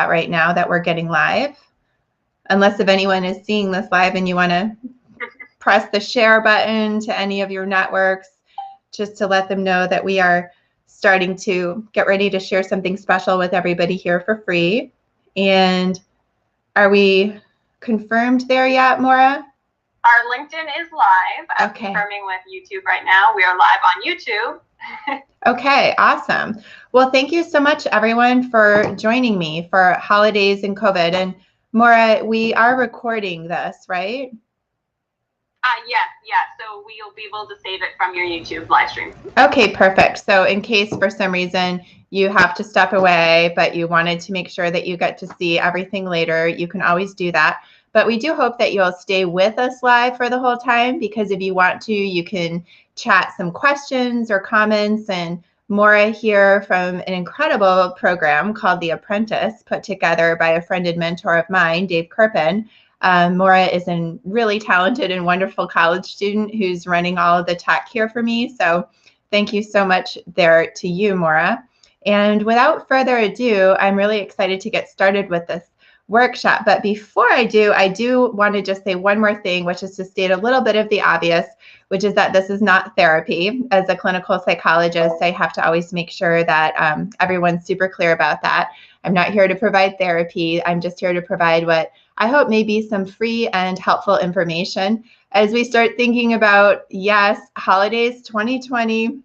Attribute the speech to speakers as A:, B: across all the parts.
A: right now that we're getting live. Unless if anyone is seeing this live and you want to press the share button to any of your networks, just to let them know that we are starting to get ready to share something special with everybody here for free. And are we confirmed there yet, Maura?
B: Our LinkedIn is live. I'm confirming with YouTube right now. We are live on YouTube.
A: Okay, awesome. Well, thank you so much, everyone, for joining me for holidays and COVID. And Maura, we are recording this, right?
B: Yes. So we'll be able to save it from your YouTube live stream.
A: Okay, perfect. So in case for some reason you have to step away, but you wanted to make sure that you get to see everything later, you can always do that. But we do hope that you'll stay with us live for the whole time, because if you want to, you can chat some questions or comments. And Maura here from an incredible program called The Apprentice, put together by a friend and mentor of mine, Dave Kirpin. Maura is a really talented and wonderful college student who's running all of the tech here for me. So thank you so much there to you, Maura. And without further ado, I'm really excited to get started with this workshop. But before I do want to just say one more thing, which is to state a little bit of the obvious, which is that this is not therapy. As a clinical psychologist, I have to always make sure that everyone's super clear about that. I'm not here to provide therapy. I'm just here to provide what I hope may be some free and helpful information as we start thinking about, yes, holidays 2020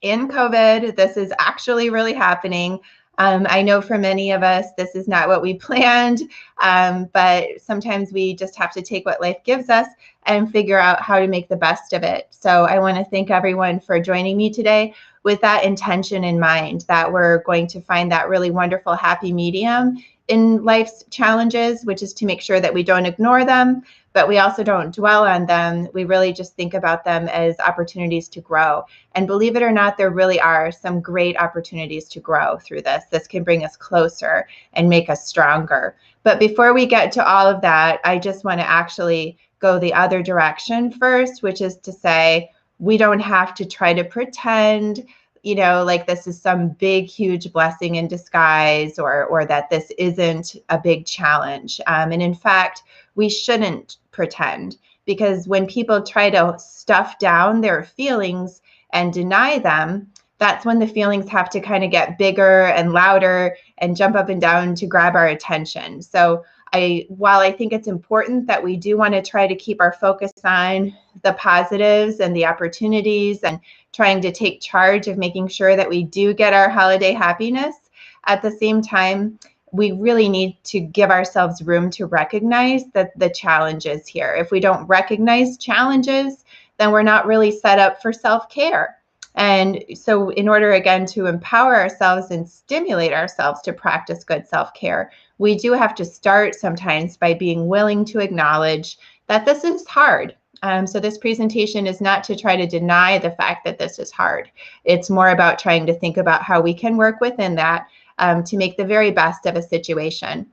A: in COVID. This is actually really happening. I know for many of us, this is not what we planned, but sometimes we just have to take what life gives us and figure out how to make the best of it. So I want to thank everyone for joining me today with that intention in mind, that we're going to find that really wonderful happy medium in life's challenges, which is to make sure that we don't ignore them, but we also don't dwell on them. We really just think about them as opportunities to grow. And believe it or not, there really are some great opportunities to grow through this. This can bring us closer and make us stronger. But before we get to all of that, I just want to actually go the other direction first, which is to say, we don't have to try to pretend like this is some big, huge blessing in disguise, or that this isn't a big challenge. And in fact, we shouldn't pretend, because when people try to stuff down their feelings and deny them, that's when the feelings have to kind of get bigger and louder and jump up and down to grab our attention. So while I think it's important that we do want to try to keep our focus on the positives and the opportunities and trying to take charge of making sure that we do get our holiday happiness, at the same time, we really need to give ourselves room to recognize that the challenges here. If we don't recognize challenges, then we're not really set up for self-care. And so in order, again, to empower ourselves and stimulate ourselves to practice good self-care, we do have to start sometimes by being willing to acknowledge that this is hard. So this presentation is not to try to deny the fact that this is hard. It's more about trying to think about how we can work within that to make the very best of a situation.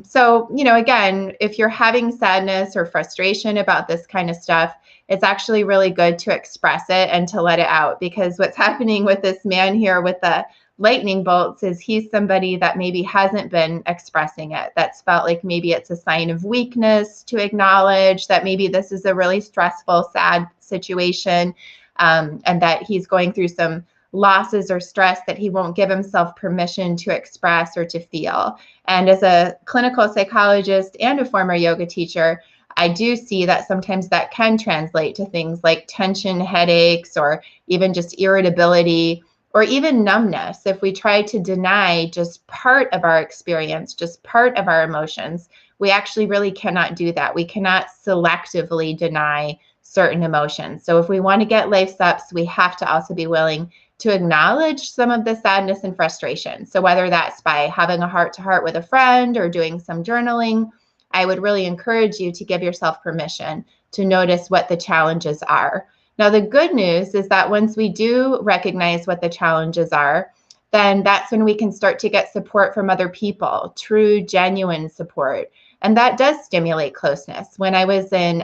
A: So, again, if you're having sadness or frustration about this kind of stuff, it's actually really good to express it and to let it out, because what's happening with this man here with the lightning bolts is he's somebody that maybe hasn't been expressing it. That's felt like maybe it's a sign of weakness to acknowledge that maybe this is a really stressful, sad situation, and that he's going through some losses or stress that he won't give himself permission to express or to feel. And as a clinical psychologist and a former yoga teacher, I do see that sometimes that can translate to things like tension, headaches, or even just irritability, or even numbness. If we try to deny just part of our experience, just part of our emotions, we actually really cannot do that. We cannot selectively deny certain emotions. So if we want to get life ups, we have to also be willing to acknowledge some of the sadness and frustration. So whether that's by having a heart-to-heart with a friend or doing some journaling, I would really encourage you to give yourself permission to notice what the challenges are. Now, the good news is that once we do recognize what the challenges are, then that's when we can start to get support from other people, true, genuine support. And that does stimulate closeness. When I was in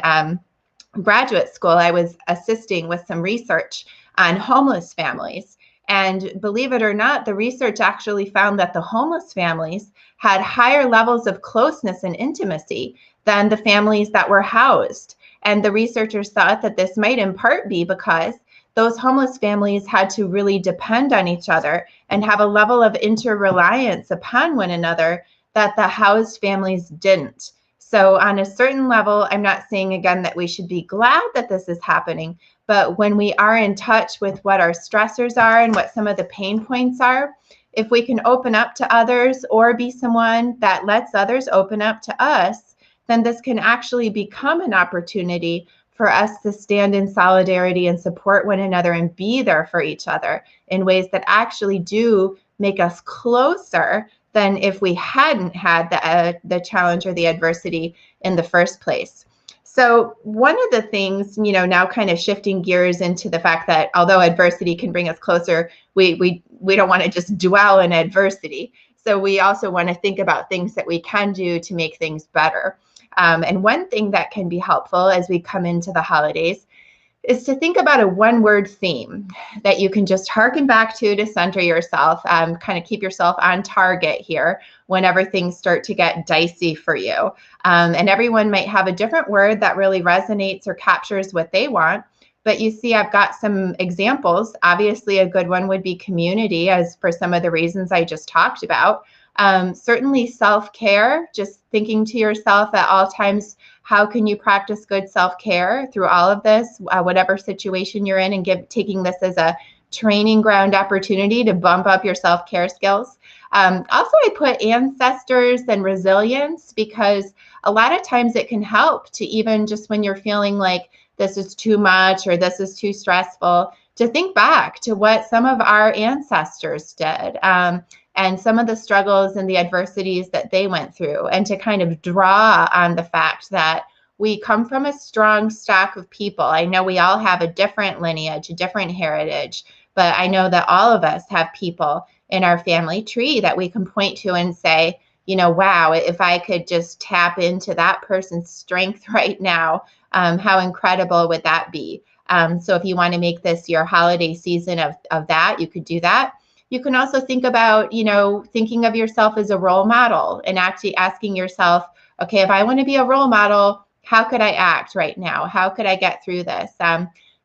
A: graduate school, I was assisting with some research on homeless families. And believe it or not, the research actually found that the homeless families had higher levels of closeness and intimacy than the families that were housed. And the researchers thought that this might in part be because those homeless families had to really depend on each other and have a level of interreliance upon one another that the housed families didn't. So on a certain level, I'm not saying again that we should be glad that this is happening, but when we are in touch with what our stressors are and what some of the pain points are, if we can open up to others or be someone that lets others open up to us, then this can actually become an opportunity for us to stand in solidarity and support one another and be there for each other in ways that actually do make us closer than if we hadn't had the challenge or the adversity in the first place. So one of the things, now kind of shifting gears into the fact that although adversity can bring us closer, we don't want to just dwell in adversity. So we also want to think about things that we can do to make things better. And one thing that can be helpful as we come into the holidays is to think about a one-word theme that you can just harken back to center yourself, kind of keep yourself on target here whenever things start to get dicey for you. And everyone might have a different word that really resonates or captures what they want. But you see, I've got some examples. Obviously, a good one would be community, as for some of the reasons I just talked about. Certainly self-care, just thinking to yourself at all times, how can you practice good self-care through all of this, whatever situation you're in, and taking this as a training ground opportunity to bump up your self-care skills. Also, I put ancestors and resilience, because a lot of times it can help to, even just when you're feeling like this is too much or this is too stressful, to think back to what some of our ancestors did. And some of the struggles and the adversities that they went through, and to kind of draw on the fact that we come from a strong stock of people. I know we all have a different lineage, a different heritage, but I know that all of us have people in our family tree that we can point to and say, wow, if I could just tap into that person's strength right now, how incredible would that be? So if you want to make this your holiday season of that, you could do that. You can also think about, thinking of yourself as a role model and actually asking yourself, okay, if I want to be a role model, how could I act right now? How could I get through this?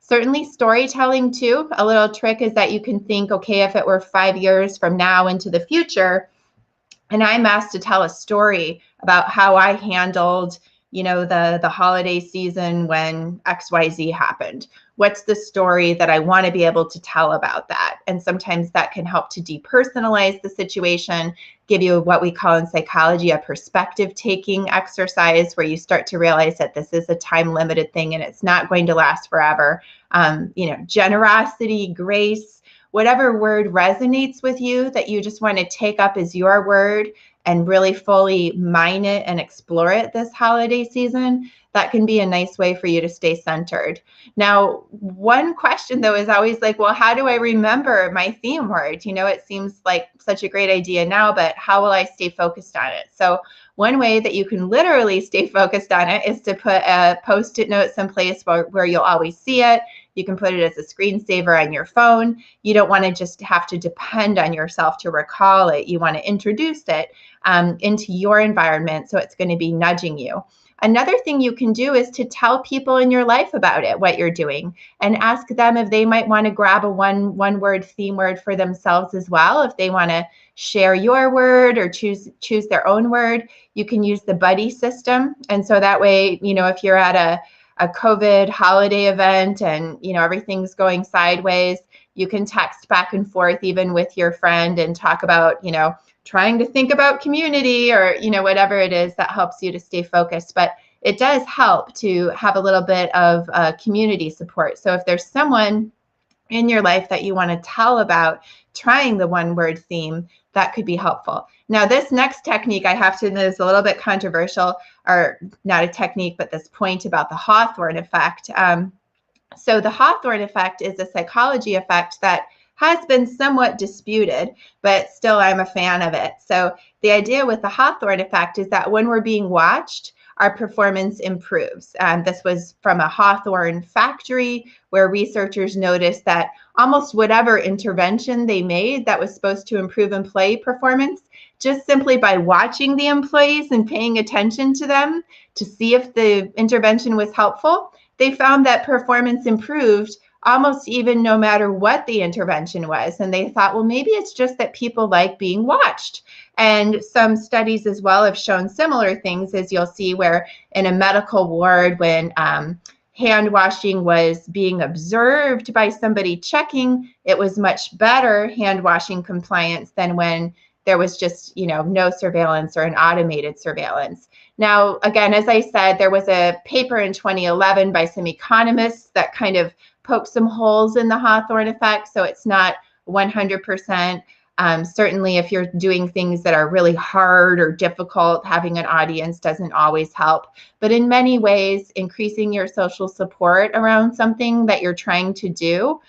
A: Certainly storytelling too. A little trick is that you can think, okay, if it were 5 years from now into the future, and I'm asked to tell a story about how I handled, the holiday season when XYZ happened. What's the story that I want to be able to tell about that? And sometimes that can help to depersonalize the situation, give you what we call in psychology a perspective taking exercise, where you start to realize that this is a time limited thing and it's not going to last forever. Generosity, grace, whatever word resonates with you that you just want to take up as your word and really fully mine it and explore it this holiday season, that can be a nice way for you to stay centered. Now, one question though is always like, well, how do I remember my theme word? It seems like such a great idea now, but how will I stay focused on it? So one way that you can literally stay focused on it is to put a Post-it note someplace where you'll always see it. You can put it as a screensaver on your phone. You don't want to just have to depend on yourself to recall it. You want to introduce it into your environment, so it's going to be nudging you. Another thing you can do is to tell people in your life about it, what you're doing, and ask them if they might want to grab a one-word theme word for themselves as well. If they want to share your word or choose their own word, you can use the buddy system. And so that way, if you're at a COVID holiday event and everything's going sideways, you can text back and forth even with your friend and talk about trying to think about community or whatever it is that helps you to stay focused. But it does help to have a little bit of community support. So if there's someone in your life that you want to tell about trying the one-word theme, that could be helpful. Now, this next technique, I have to admit, is a little bit controversial, or not a technique, but this point about the Hawthorn effect. So the Hawthorn effect is a psychology effect that has been somewhat disputed, but still I'm a fan of it. So the idea with the Hawthorn effect is that when we're being watched, our performance improves. This was from a Hawthorn factory where researchers noticed that almost whatever intervention they made that was supposed to improve employee performance, just simply by watching the employees and paying attention to them to see if the intervention was helpful, they found that performance improved almost even no matter what the intervention was. And they thought, well, maybe it's just that people like being watched. And some studies as well have shown similar things, as you'll see, where in a medical ward, when hand washing was being observed by somebody checking, it was much better hand washing compliance than when there was just, no surveillance or an automated surveillance. Now, again, as I said, there was a paper in 2011 by some economists that kind of poked some holes in the Hawthorn effect. So it's not 100%. Certainly, if you're doing things that are really hard or difficult, having an audience doesn't always help. But in many ways, increasing your social support around something that you're trying to do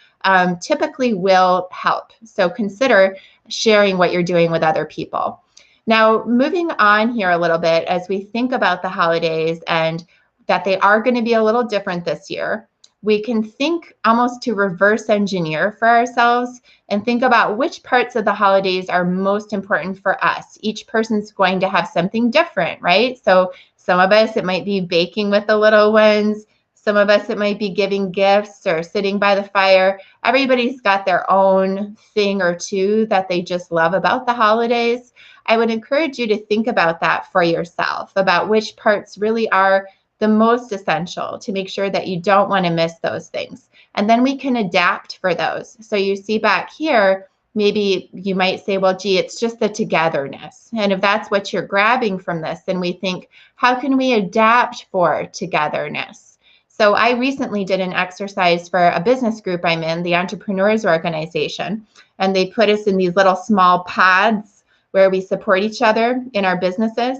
A: typically will help. So consider sharing what you're doing with other people. Now, moving on here a little bit, as we think about the holidays and that they are going to be a little different this year, we can think almost to reverse engineer for ourselves and think about which parts of the holidays are most important for us. Each person's going to have something different, right? So some of us, it might be baking with the little ones. Some of us, it might be giving gifts or sitting by the fire. Everybody's got their own thing or two that they just love about the holidays. I would encourage you to think about that for yourself, about which parts really are the most essential, to make sure that you don't want to miss those things. And then we can adapt for those. So you see back here, maybe you might say, well, gee, it's just the togetherness. And if that's what you're grabbing from this, then we think, how can we adapt for togetherness? So I recently did an exercise for a business group I'm in, the Entrepreneurs Organization, and they put us in these little small pods where we support each other in our businesses.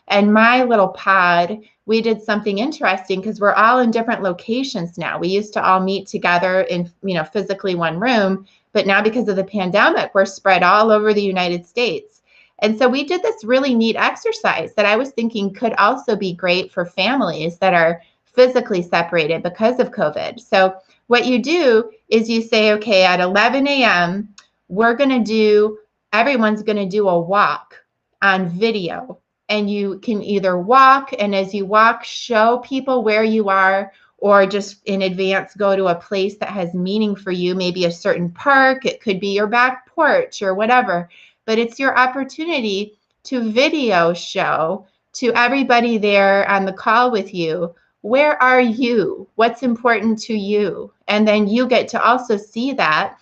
A: And my little pod, we did something interesting because we're all in different locations now. We used to all meet together in, physically one room, but now because of the pandemic, we're spread all over the United States. And so we did this really neat exercise that I was thinking could also be great for families that are physically separated because of COVID. So what you do is you say, okay, at 11 a.m., everyone's going to do a walk on video. And you can either walk, and as you walk, show people where you are, or just in advance go to a place that has meaning for you, maybe a certain park, it could be your back porch or whatever. But it's your opportunity to video show to everybody there on the call with you, where are you? What's important to you? And then you get to also see that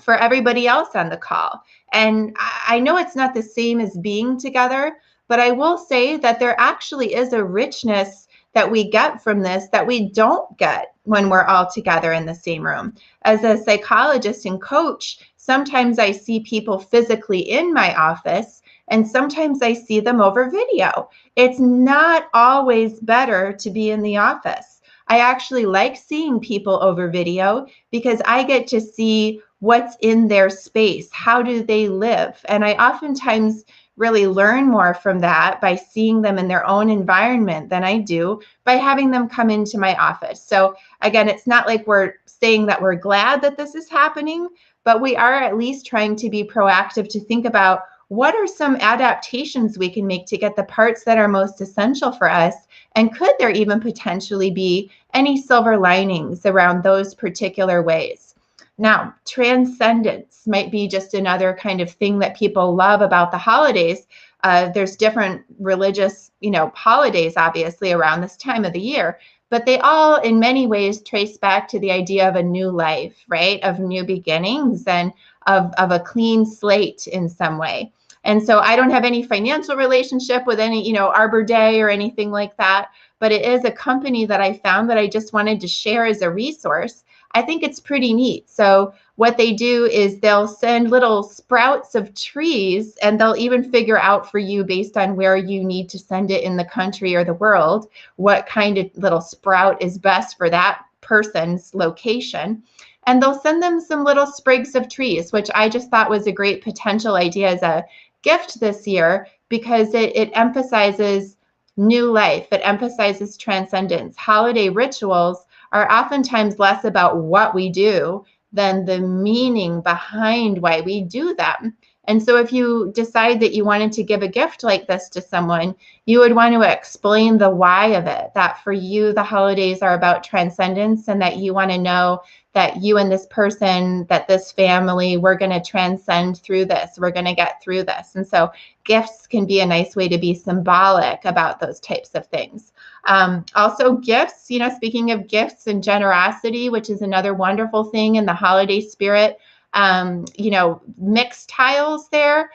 A: for everybody else on the call. And I know it's not the same as being together, but I will say that there actually is a richness that we get from this that we don't get when we're all together in the same room. As a psychologist and coach, sometimes I see people physically in my office, and sometimes I see them over video. It's not always better to be in the office. I actually like seeing people over video because I get to see what's in their space. How do they live? And I oftentimes really learn more from that by seeing them in their own environment than I do by having them come into my office. So again, it's not like we're saying that we're glad that this is happening, but we are at least trying to be proactive to think about what are some adaptations we can make to get the parts that are most essential for us, and could there even potentially be any silver linings around those particular ways? Now, transcendence might be just another kind of thing that people love about the holidays. There's different religious, holidays, obviously, around this time of the year, but they all, in many ways, trace back to the idea of a new life, right? Of new beginnings and of a clean slate in some way. And so I don't have any financial relationship with any, Arbor Day or anything like that, but it is a company that I found that I just wanted to share as a resource. I think it's pretty neat. So what they do is they'll send little sprouts of trees, and they'll even figure out for you, based on where you need to send it in the country or the world, what kind of little sprout is best for that person's location. And they'll send them some little sprigs of trees, which I just thought was a great potential idea as a gift this year, because it emphasizes new life. It emphasizes transcendence. Holiday rituals are oftentimes less about what we do than the meaning behind why we do them. And so if you decide that you wanted to give a gift like this to someone, you would want to explain the why of it, that for you, the holidays are about transcendence, and that you want to know that you and this person, that this family, we're going to transcend through this. We're going to get through this. And so gifts can be a nice way to be symbolic about those types of things. Also gifts, speaking of gifts and generosity, which is another wonderful thing in the holiday spirit, mixed tiles there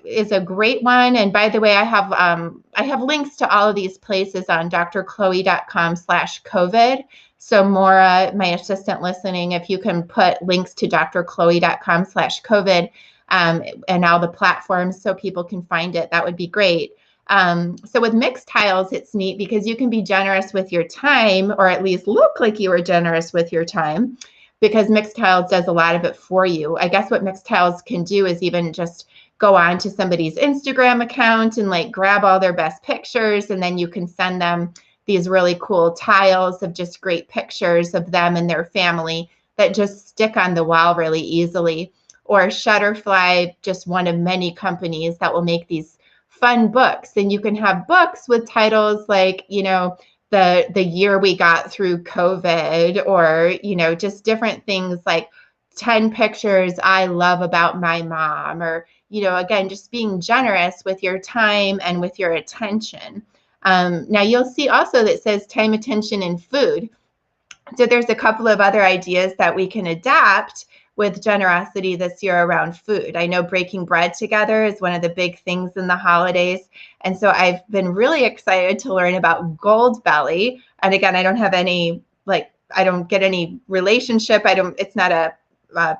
A: is a great one. And by the way, I have links to all of these places on drchloe.com/COVID. So Maura, my assistant listening, if you can put links to drchloe.com/COVID and all the platforms so people can find it, that would be great. So with mixed tiles, it's neat because you can be generous with your time, or at least look like you were generous with your time, because mixed tiles does a lot of it for you. I guess what mixed tiles can do is even just go on to somebody's Instagram account and like grab all their best pictures, and then you can send them these really cool tiles of just great pictures of them and their family that just stick on the wall really easily. Or Shutterfly, just one of many companies that will make these fun books. And you can have books with titles like, the year we got through COVID, or, just different things like 10 pictures I love about my mom, or, again, just being generous with your time and with your attention. Now you'll see also that says time, attention, and food. So there's a couple of other ideas that we can adapt with generosity this year around food. I know breaking bread together is one of the big things in the holidays. And so I've been really excited to learn about Gold Belly. And again, I don't have any, I don't get any relationship. It's not a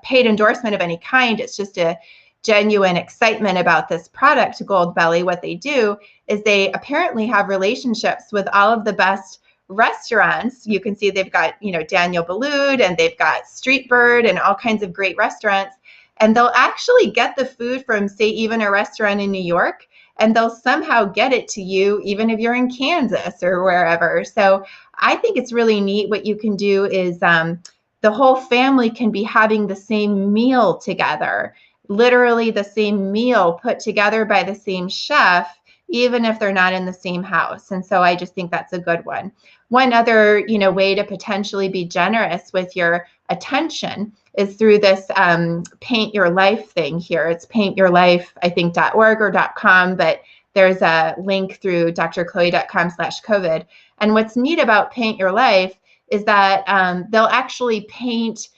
A: paid endorsement of any kind. It's just a genuine excitement about this product, Gold Belly. What they do is they apparently have relationships with all of the best restaurants. You can see they've got, Daniel Boulud, and they've got Street Bird and all kinds of great restaurants. And they'll actually get the food from, say, even a restaurant in New York, and they'll somehow get it to you, even if you're in Kansas or wherever. So I think it's really neat. What you can do is the whole family can be having the same meal together, literally the same meal put together by the same chef, even if they're not in the same house. And so I just think that's a good one. One other, way to potentially be generous with your attention is through this Paint Your Life thing here. It's paintyourlife, I think, .org or .com, but there's a link through drchloe.com/COVID. And what's neat about Paint Your Life is that they'll actually paint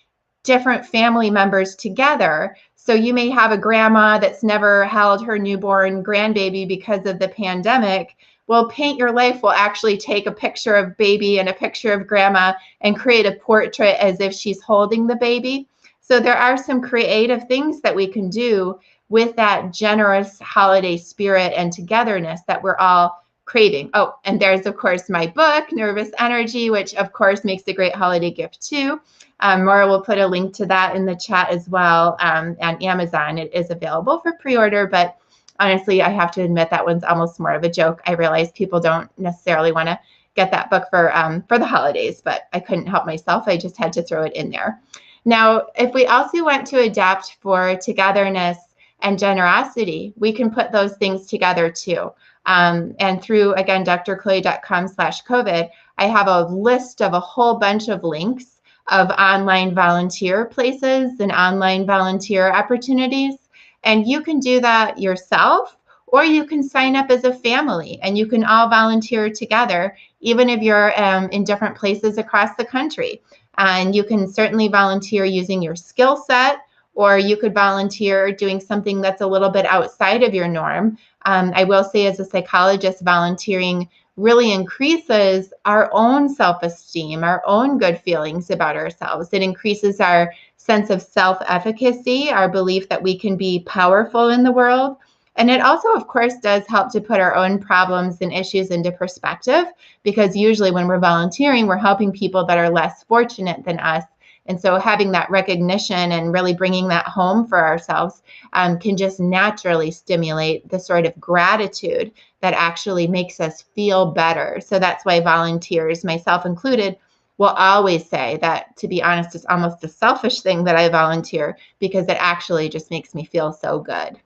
A: different family members together. So you may have a grandma that's never held her newborn grandbaby because of the pandemic. Well, Paint Your Life will actually take a picture of baby and a picture of grandma and create a portrait as if she's holding the baby. So there are some creative things that we can do with that generous holiday spirit and togetherness that we're all craving. Oh, and there's, of course, my book, Nervous Energy, which, of course, makes a great holiday gift, too. Maura will put a link to that in the chat as well on Amazon. It is available for pre-order, but honestly, I have to admit that one's almost more of a joke. I realize people don't necessarily want to get that book for the holidays, but I couldn't help myself. I just had to throw it in there. Now, if we also want to adapt for togetherness and generosity, we can put those things together too. And through, again, drchloe.com/COVID, I have a list of a whole bunch of links of online volunteer places and online volunteer opportunities. And you can do that yourself, or you can sign up as a family and you can all volunteer together, even if you're in different places across the country. And you can certainly volunteer using your skill set, or you could volunteer doing something that's a little bit outside of your norm. I will say, as a psychologist, volunteering really increases our own self-esteem, our own good feelings about ourselves. It increases our sense of self-efficacy, our belief that we can be powerful in the world. And it also, of course, does help to put our own problems and issues into perspective, because usually when we're volunteering, we're helping people that are less fortunate than us. And so having that recognition and really bringing that home for ourselves can just naturally stimulate the sort of gratitude that actually makes us feel better. So that's why volunteers, myself included, will always say that, to be honest, it's almost a selfish thing that I volunteer because it actually just makes me feel so good.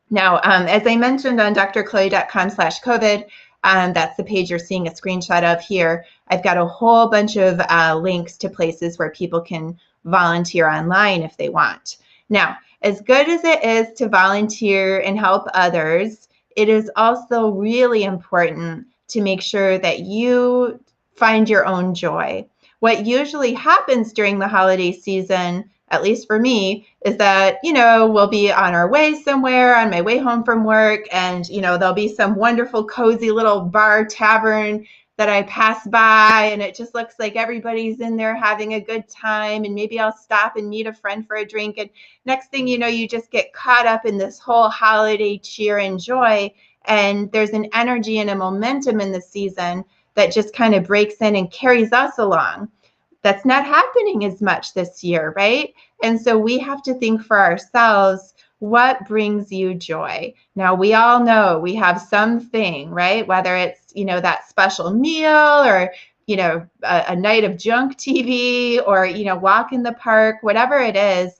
A: Now, as I mentioned on drchloe.com/COVID, that's the page you're seeing a screenshot of here. I've got a whole bunch of links to places where people can volunteer online if they want. Now, as good as it is to volunteer and help others, it is also really important to make sure that you find your own joy. What usually happens during the holiday season, at least for me, is that, we'll be on our way somewhere, on my way home from work, and, there'll be some wonderful, cozy little bar tavern that I pass by, and it just looks like everybody's in there having a good time, and maybe I'll stop and meet a friend for a drink, and next thing you know, you just get caught up in this whole holiday cheer and joy, and there's an energy and a momentum in the season that just kind of breaks in and carries us along. That's not happening as much this year, right? And so we have to think for ourselves, what brings you joy? Now, we all know we have something, right? Whether it's, that special meal or, a night of junk TV or, walk in the park, whatever it is,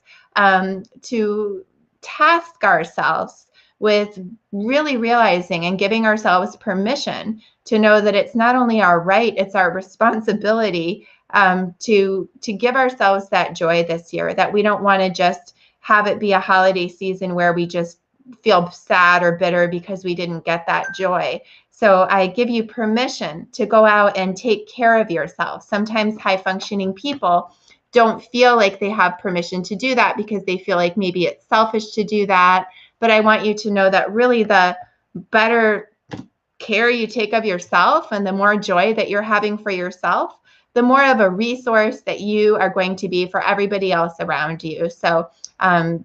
A: to task ourselves with really realizing and giving ourselves permission to know that it's not only our right, it's our responsibility to give ourselves that joy this year, that we don't want to just have it be a holiday season where we just feel sad or bitter because we didn't get that joy. So I give you permission to go out and take care of yourself. Sometimes high-functioning people don't feel like they have permission to do that because they feel like maybe it's selfish to do that. But I want you to know that really the better care you take of yourself and the more joy that you're having for yourself, the more of a resource that you are going to be for everybody else around you. So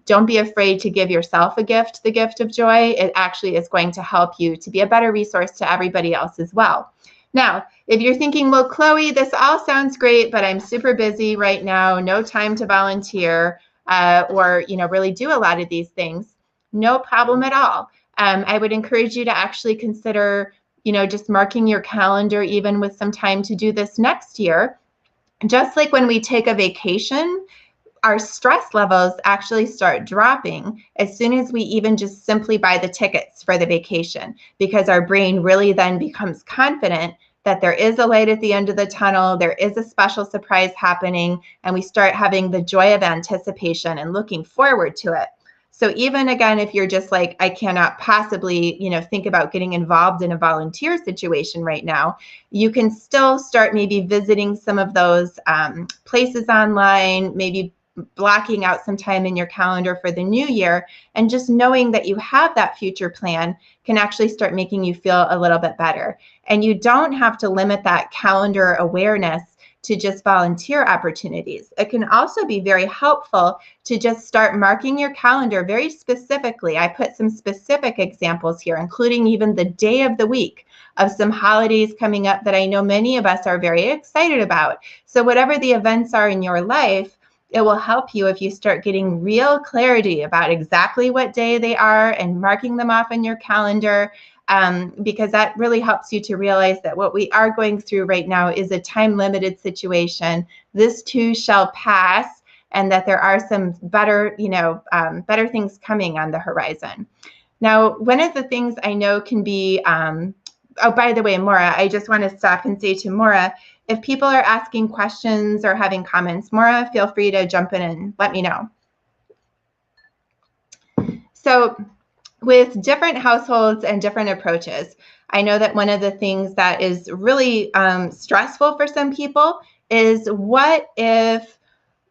A: don't be afraid to give yourself a gift, the gift of joy. It actually is going to help you to be a better resource to everybody else as well. Now, if you're thinking, well, Chloe, this all sounds great, but I'm super busy right now, no time to volunteer or really do a lot of these things, no problem at all. I would encourage you to actually consider just marking your calendar even with some time to do this next year. Just like when we take a vacation, our stress levels actually start dropping as soon as we even just simply buy the tickets for the vacation, because our brain really then becomes confident that there is a light at the end of the tunnel, there is a special surprise happening, and we start having the joy of anticipation and looking forward to it. So even again, if you're just like, I cannot possibly, think about getting involved in a volunteer situation right now, you can still start maybe visiting some of those places online, maybe blocking out some time in your calendar for the new year, and just knowing that you have that future plan can actually start making you feel a little bit better. And you don't have to limit that calendar awareness to just volunteer opportunities. It can also be very helpful to just start marking your calendar very specifically. I put some specific examples here, including even the day of the week of some holidays coming up that I know many of us are very excited about. So whatever the events are in your life, it will help you if you start getting real clarity about exactly what day they are and marking them off in your calendar. Because that really helps you to realize that what we are going through right now is a time-limited situation. This too shall pass, and that there are some better, better things coming on the horizon. Now, one of the things I know can be, oh, by the way, Maura, I just want to stop and say to Maura, if people are asking questions or having comments, Maura, feel free to jump in and let me know. So, with different households and different approaches, I know that one of the things that is really stressful for some people is, what if,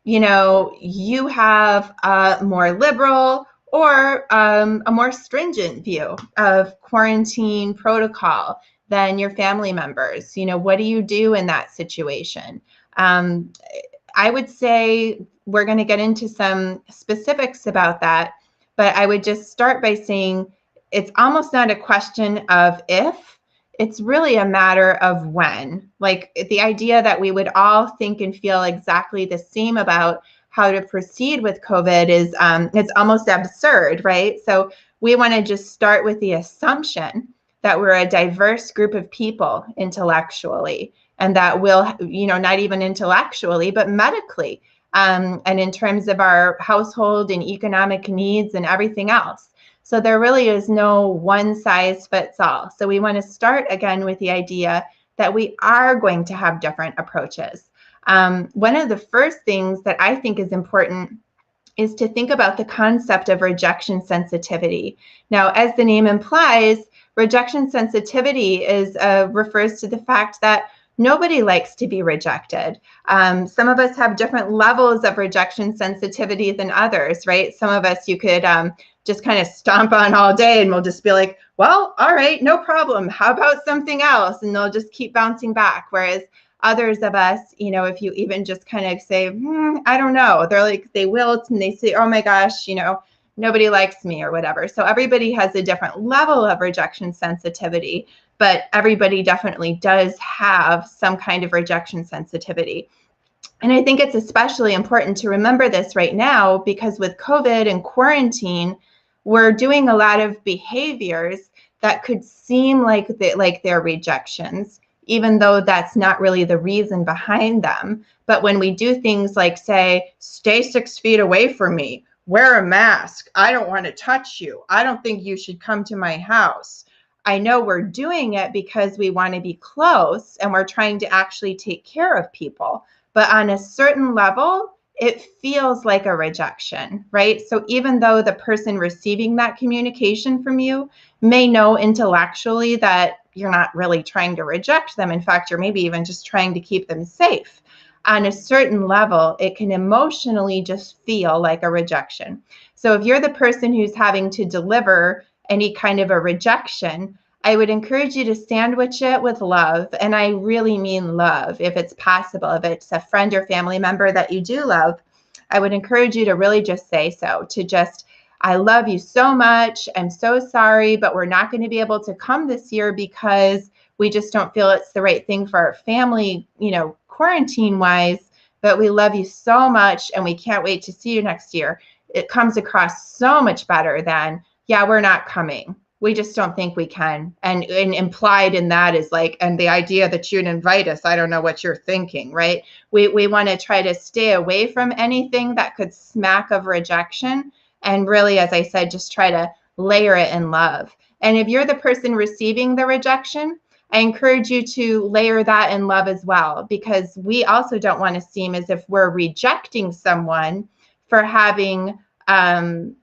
A: you have a more liberal or a more stringent view of quarantine protocol than your family members? What do you do in that situation? I would say we're going to get into some specifics about that. But I would just start by saying it's almost not a question of if, It's really a matter of when. Like the idea that we would all think and feel exactly the same about how to proceed with COVID is it's almost absurd, right? So we want to just start with the assumption that we're a diverse group of people intellectually, and that will, you know, not even intellectually, but medically, and in terms of our household and economic needs and everything else. So there really is no one size fits all. So we want to start again with the idea that we are going to have different approaches. One of the first things that I think is important is to think about the concept of rejection sensitivity. Now, as the name implies, rejection sensitivity refers to the fact that nobody likes to be rejected. Some of us have different levels of rejection sensitivity than others, right? Some of us you could just kind of stomp on all day and we'll just be like, well, all right, no problem. How about something else? And they'll just keep bouncing back. Whereas others of us, you know, if you even just kind of say, I don't know, they're like, they wilt and they say, oh my gosh, you know, nobody likes me or whatever. So everybody has a different level of rejection sensitivity, but everybody definitely does have some kind of rejection sensitivity. And I think it's especially important to remember this right now because with COVID and quarantine, we're doing a lot of behaviors that could seem like they're rejections, even though that's not really the reason behind them. But when we do things like say, stay 6 feet away from me, wear a mask, I don't want to touch you, I don't think you should come to my house. I know we're doing it because we want to be close and we're trying to actually take care of people. But on a certain level, it feels like a rejection, right? So even though the person receiving that communication from you may know intellectually that you're not really trying to reject them, in fact, you're maybe even just trying to keep them safe, on a certain level, it can emotionally just feel like a rejection. So if you're the person who's having to deliver any kind of a rejection, I would encourage you to sandwich it with love. And I really mean love, if it's possible. If it's a friend or family member that you do love, I would encourage you to really just say so, to just, I love you so much. I'm so sorry, but we're not going to be able to come this year because we just don't feel it's the right thing for our family, you know, quarantine wise, but we love you so much and we can't wait to see you next year. It comes across so much better than, yeah, we're not coming. We just don't think we can. And implied in that is like, and the idea that you'd invite us, I don't know what you're thinking, right? We want to try to stay away from anything that could smack of rejection. And really, as I said, just try to layer it in love. And if you're the person receiving the rejection, I encourage you to layer that in love as well, because we also don't want to seem as if we're rejecting someone for having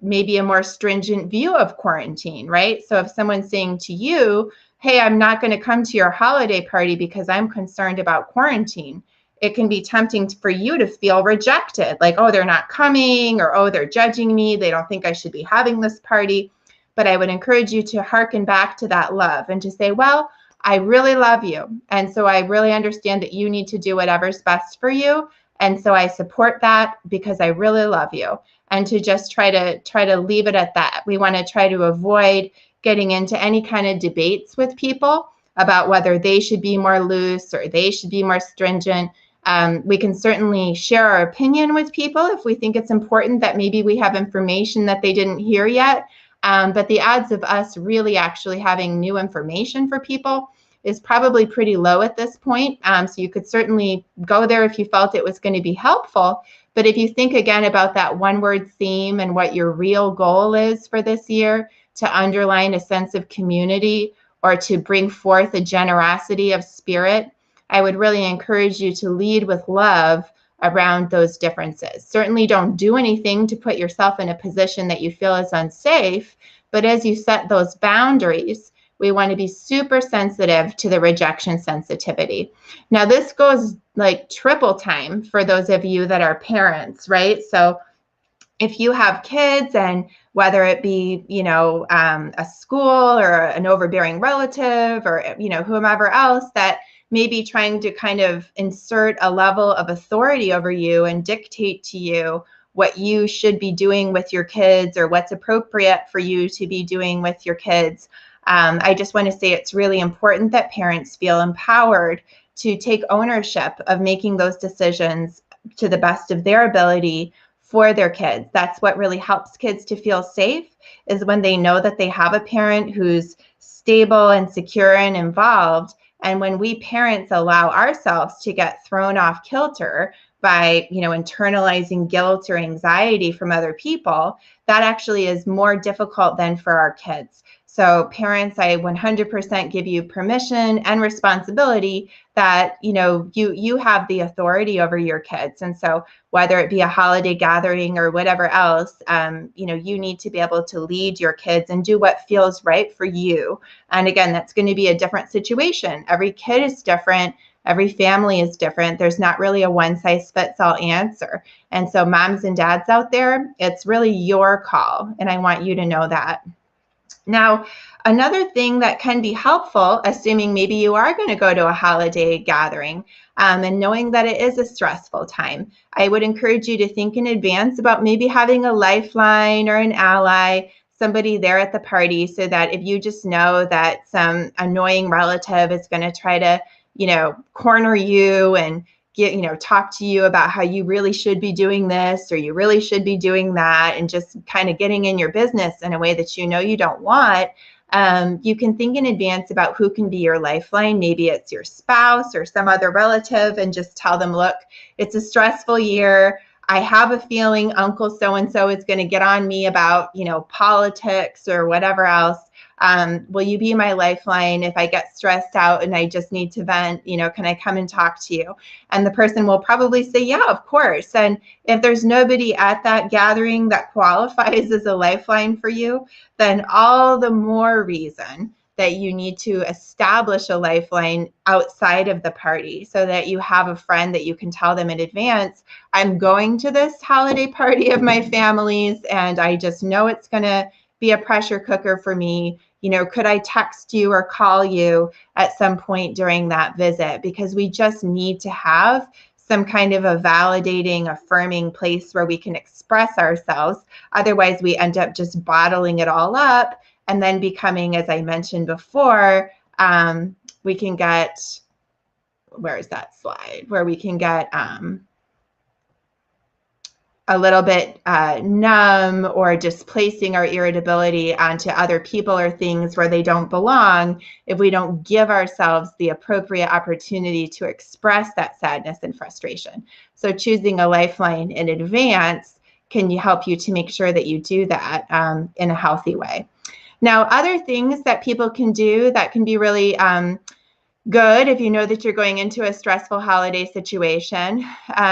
A: maybe a more stringent view of quarantine, right? So if someone's saying to you, hey, I'm not going to come to your holiday party because I'm concerned about quarantine, it can be tempting for you to feel rejected, like, oh, they're not coming, or, oh, they're judging me, they don't think I should be having this party. But I would encourage you to hearken back to that love and to say, well, I really love you. And so I really understand that you need to do whatever's best for you. And so I support that because I really love you. And to just try to leave it at that. We want to try to avoid getting into any kind of debates with people about whether they should be more loose or they should be more stringent. We can certainly share our opinion with people if we think it's important that maybe we have information that they didn't hear yet. But the odds of us really actually having new information for people is probably pretty low at this point. So you could certainly go there if you felt it was going to be helpful. But if you think again about that one-word theme and what your real goal is for this year, to underline a sense of community or to bring forth a generosity of spirit, I would really encourage you to lead with love around those differences. Certainly don't do anything to put yourself in a position that you feel is unsafe, but as you set those boundaries, we want to be super sensitive to the rejection sensitivity. Now, this goes like triple time for those of you that are parents, right? So if you have kids, and whether it be, you know, a school or an overbearing relative or, you know, whomever else that may be trying to kind of insert a level of authority over you and dictate to you what you should be doing with your kids or what's appropriate for you to be doing with your kids, I just want to say it's really important that parents feel empowered to take ownership of making those decisions to the best of their ability for their kids. That's what really helps kids to feel safe, is when they know that they have a parent who's stable and secure and involved. And when we parents allow ourselves to get thrown off kilter by, internalizing guilt or anxiety from other people, that actually is more difficult than for our kids. So parents, I 100% give you permission and responsibility that, you have the authority over your kids. And so whether it be a holiday gathering or whatever else, you need to be able to lead your kids and do what feels right for you. And again, that's going to be a different situation. Every kid is different. Every family is different. There's not really a one-size-fits-all answer. And so moms and dads out there, it's really your call. And I want you to know that. Now, another thing that can be helpful, assuming maybe you are going to go to a holiday gathering, and knowing that it is a stressful time, I would encourage you to think in advance about maybe having a lifeline or an ally, somebody there at the party, so that if you just know that some annoying relative is going to try to, corner you and talk to you about how you really should be doing this or you really should be doing that, and just kind of getting in your business in a way that you don't want, you can think in advance about who can be your lifeline. Maybe it's your spouse or some other relative, and just tell them, look, it's a stressful year. I have a feeling Uncle so-and-so is going to get on me about, politics or whatever else. Will you be my lifeline if I get stressed out and I just need to vent? Can I come and talk to you? And the person will probably say, yeah, of course. And if there's nobody at that gathering that qualifies as a lifeline for you, then all the more reason that you need to establish a lifeline outside of the party, so that you have a friend that you can tell them in advance, I'm going to this holiday party of my family's, and I just know it's going to be a pressure cooker for me. Could I text you or call you at some point during that visit? Because we just need to have some kind of a validating, affirming place where we can express ourselves. Otherwise, we end up just bottling it all up and then becoming, as I mentioned before, we can get, where is that slide? Where we can get a little bit numb, or just placing our irritability onto other people or things where they don't belong, if we don't give ourselves the appropriate opportunity to express that sadness and frustration. So choosing a lifeline in advance can help you to make sure that you do that in a healthy way. Now, other things that people can do that can be really good if you know that you're going into a stressful holiday situation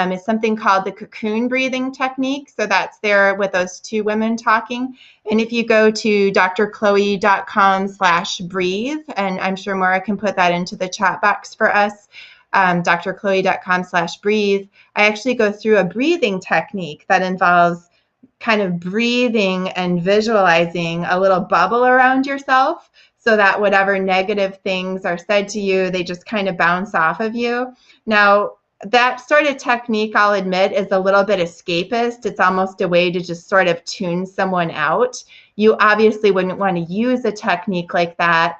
A: is something called the Cocoon breathing technique. So that's there with those two women talking. And if you go to drchloe.com/breathe, and I'm sure Maura can put that into the chat box for us, drchloe.com/breathe, I actually go through a breathing technique that involves kind of breathing and visualizing a little bubble around yourself, so that whatever negative things are said to you, they just kind of bounce off of you. Now, that sort of technique, I'll admit, is a little bit escapist. It's almost a way to just sort of tune someone out. You obviously wouldn't want to use a technique like that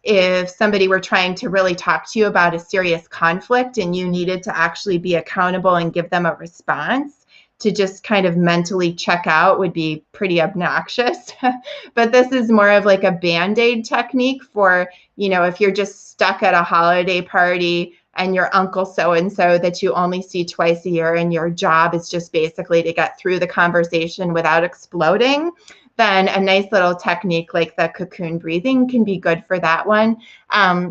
A: if somebody were trying to really talk to you about a serious conflict and you needed to actually be accountable and give them a response. To just kind of mentally check out would be pretty obnoxious. But this is more of like a Band-Aid technique for, if you're just stuck at a holiday party and your uncle so-and-so that you only see twice a year, and your job is just basically to get through the conversation without exploding, then a nice little technique like the Cocoon breathing can be good for that one.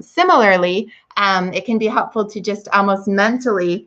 A: Similarly, it can be helpful to just almost mentally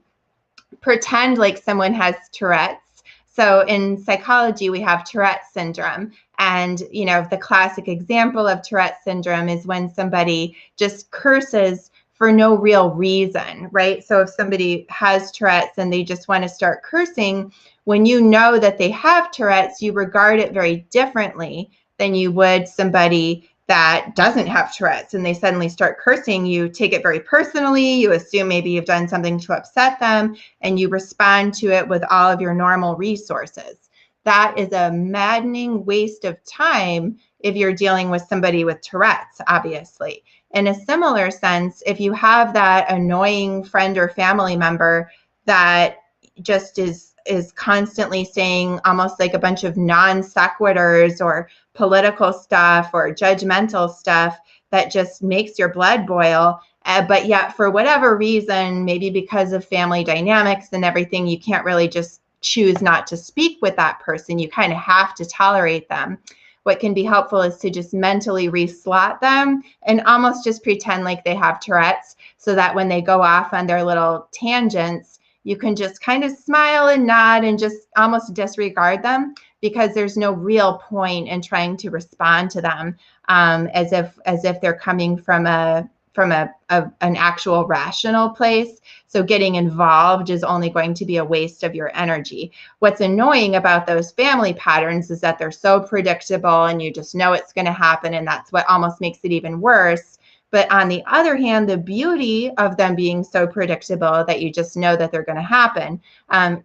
A: pretend like someone has Tourette's. So in psychology, we have Tourette Syndrome. And, the classic example of Tourette Syndrome is when somebody just curses for no real reason, right? So if somebody has Tourette's and they just want to start cursing, when you know that they have Tourette's, you regard it very differently than you would somebody that doesn't have Tourette's and they suddenly start cursing. You take it very personally. You assume maybe you've done something to upset them, and you respond to it with all of your normal resources. That is a maddening waste of time if you're dealing with somebody with Tourette's, obviously. In a similar sense, if you have that annoying friend or family member that just is constantly saying almost like a bunch of non sequiturs or political stuff or judgmental stuff that just makes your blood boil, but yet for whatever reason, maybe because of family dynamics and everything, you can't really just choose not to speak with that person. You kind of have to tolerate them. What can be helpful is to just mentally reslot them and almost just pretend like they have Tourette's, so that when they go off on their little tangents, you can just kind of smile and nod and just almost disregard them, because there's no real point in trying to respond to them as if they're coming from an actual rational place. So getting involved is only going to be a waste of your energy. What's annoying about those family patterns is that they're so predictable and you just know it's going to happen, and that's what almost makes it even worse. But on the other hand, the beauty of them being so predictable that you just know that they're going to happen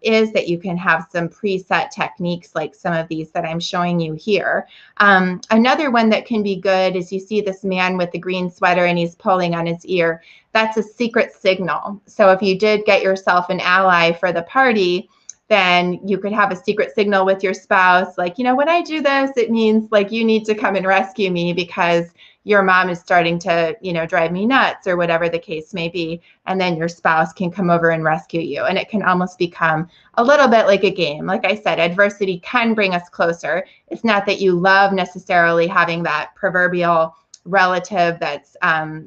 A: is that you can have some preset techniques like some of these that I'm showing you here. Another one that can be good is you see this man with the green sweater and he's pulling on his ear. That's a secret signal. So if you did get yourself an ally for the party, then you could have a secret signal with your spouse, like, you know, when I do this, it means like you need to come and rescue me because your mom is starting to, you know, drive me nuts, or whatever the case may be. And then your spouse can come over and rescue you. And it can almost become a little bit like a game. Like I said, adversity can bring us closer. It's not that you love necessarily having that proverbial relative that's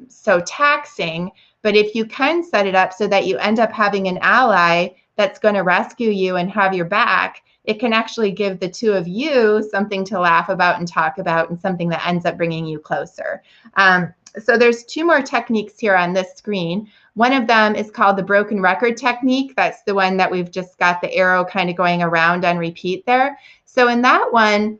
A: so taxing, but if you can set it up so that you end up having an ally that's going to rescue you and have your back, it can actually give the two of you something to laugh about and talk about, and something that ends up bringing you closer. So there's two more techniques here on this screen. One of them is called the broken record technique. That's the one that we've just got the arrow kind of going around on repeat there. So in that one,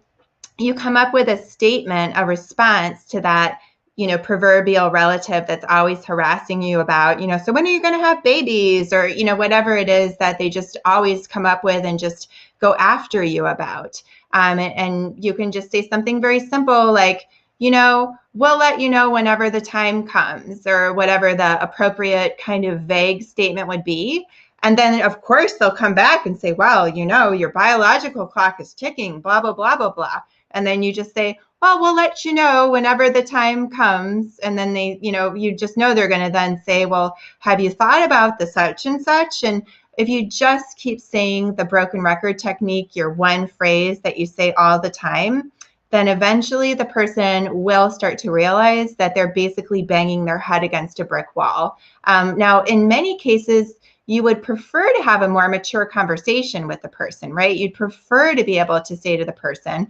A: you come up with a statement, a response to that, you know, proverbial relative that's always harassing you about, you know, so when are you going to have babies, or, you know, whatever it is that they just always come up with and just go after you about. And you can just say something very simple like, you know, we'll let you know whenever the time comes, or whatever the appropriate kind of vague statement would be. And then, of course, they'll come back and say, well, you know, your biological clock is ticking, blah, blah, blah, blah, blah. And then you just say, well, we'll let you know whenever the time comes. And then they, you know, you just know they're going to then say, well, have you thought about the such and such? And if you just keep saying the broken record technique, your one phrase that you say all the time, then eventually the person will start to realize that they're basically banging their head against a brick wall. Now, in many cases, you would prefer to have a more mature conversation with the person, right? You'd prefer to be able to say to the person,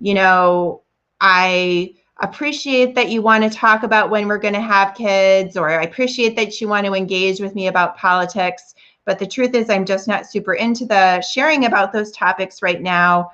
A: you know, I appreciate that you want to talk about when we're going to have kids, or I appreciate that you want to engage with me about politics. But the truth is, I'm just not super into the sharing about those topics right now.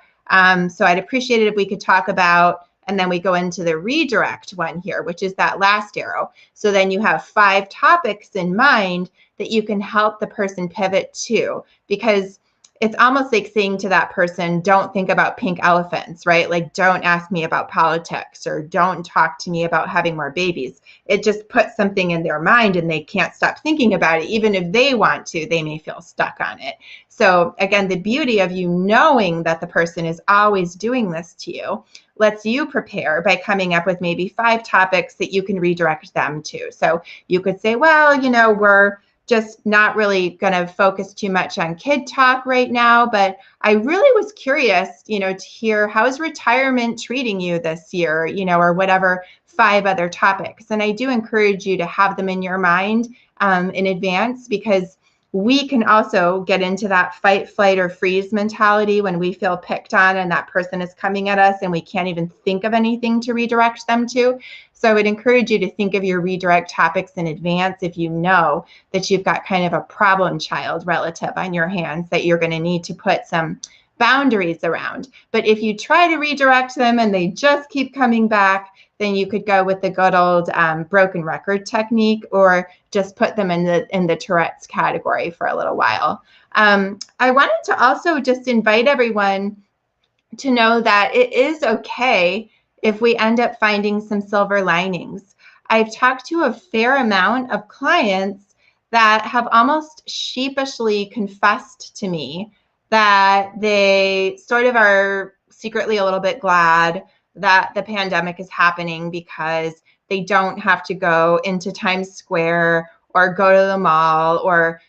A: So I'd appreciate it if we could talk about, and then we go into the redirect one here, which is that last arrow. So then you have 5 topics in mind that you can help the person pivot to, because it's almost like saying to that person, don't think about pink elephants, right? Like, don't ask me about politics, or don't talk to me about having more babies. It just puts something in their mind and they can't stop thinking about it. Even if they want to, they may feel stuck on it. So again, the beauty of you knowing that the person is always doing this to you lets you prepare by coming up with maybe 5 topics that you can redirect them to. So you could say, well, you know, we're just not really going to focus too much on kid talk right now, but I really was curious, you know, to hear, how is retirement treating you this year, you know, or whatever 5 other topics. And I do encourage you to have them in your mind in advance, because we can also get into that fight, flight, or freeze mentality when we feel picked on and that person is coming at us and we can't even think of anything to redirect them to. So I would encourage you to think of your redirect topics in advance if you know that you've got kind of a problem child relative on your hands that you're going to need to put some boundaries around. But if you try to redirect them and they just keep coming back, then you could go with the good old broken record technique, or just put them in the Tourette's category for a little while. I wanted to also just invite everyone to know that it is okay if we end up finding some silver linings. I've talked to a fair amount of clients that have almost sheepishly confessed to me that they sort of are secretly a little bit glad that the pandemic is happening because they don't have to go into Times Square or go to the mall or,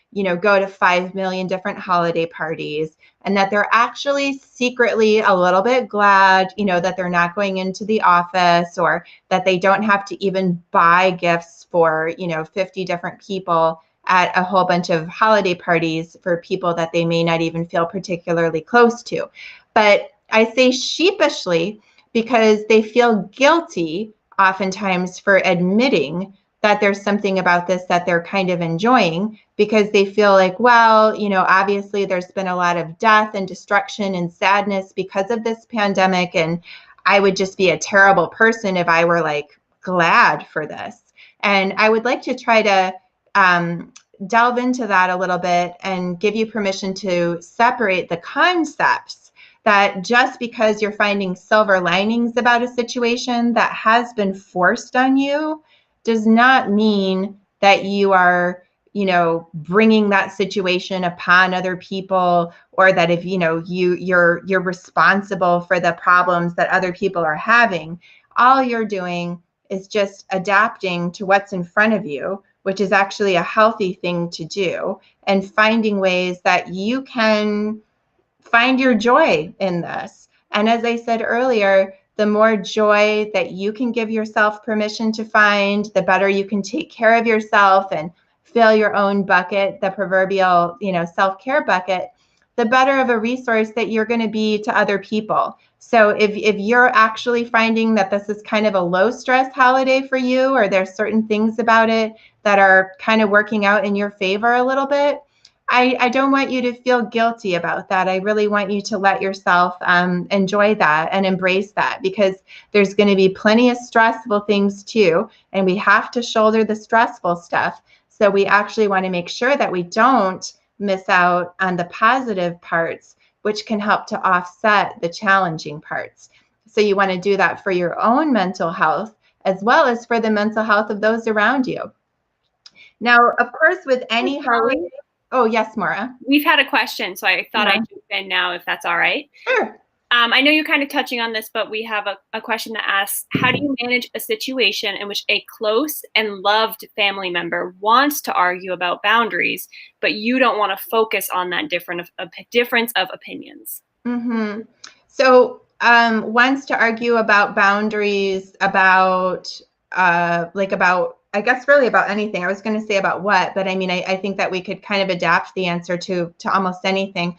A: go to 5 million different holiday parties, and that they're actually secretly a little bit glad, that they're not going into the office, or that they don't have to even buy gifts for, 50 different people at a whole bunch of holiday parties for people that they may not even feel particularly close to. But I say sheepishly because they feel guilty oftentimes for admitting that there's something about this that they're kind of enjoying, because they feel like, well, obviously there's been a lot of death and destruction and sadness because of this pandemic, and I would just be a terrible person if I were like glad for this. And I would like to try to delve into that a little bit and give you permission to separate the concepts that just because you're finding silver linings about a situation that has been forced on you does not mean that you are, bringing that situation upon other people, or that if, you're responsible for the problems that other people are having. All you're doing is just adapting to what's in front of you, which is actually a healthy thing to do, and finding ways that you can find your joy in this. And as I said earlier, the more joy that you can give yourself permission to find, the better you can take care of yourself and fill your own bucket, the proverbial, self-care bucket, the better of a resource that you're going to be to other people. So if you're actually finding that this is kind of a low stress holiday for you, or there's certain things about it that are kind of working out in your favor a little bit, I don't want you to feel guilty about that. I really want you to let yourself enjoy that and embrace that, because there's going to be plenty of stressful things too, and we have to shoulder the stressful stuff. So we actually want to make sure that we don't miss out on the positive parts, which can help to offset the challenging parts. So you want to do that for your own mental health as well as for the mental health of those around you. Now, of course, with any holiday. Oh, yes, Maura.
C: We've had a question, so I thought I'd jump in now, if that's all right.
A: Sure.
C: I know you're kind of touching on this, but we have a question that asks, how do you manage a situation in which a close and loved family member wants to argue about boundaries, but you don't want to focus on that difference of opinions?
A: Mm-hmm. So wants to argue about boundaries, about I guess really about anything. I was going to say about what, but I mean, I think that we could kind of adapt the answer to almost anything.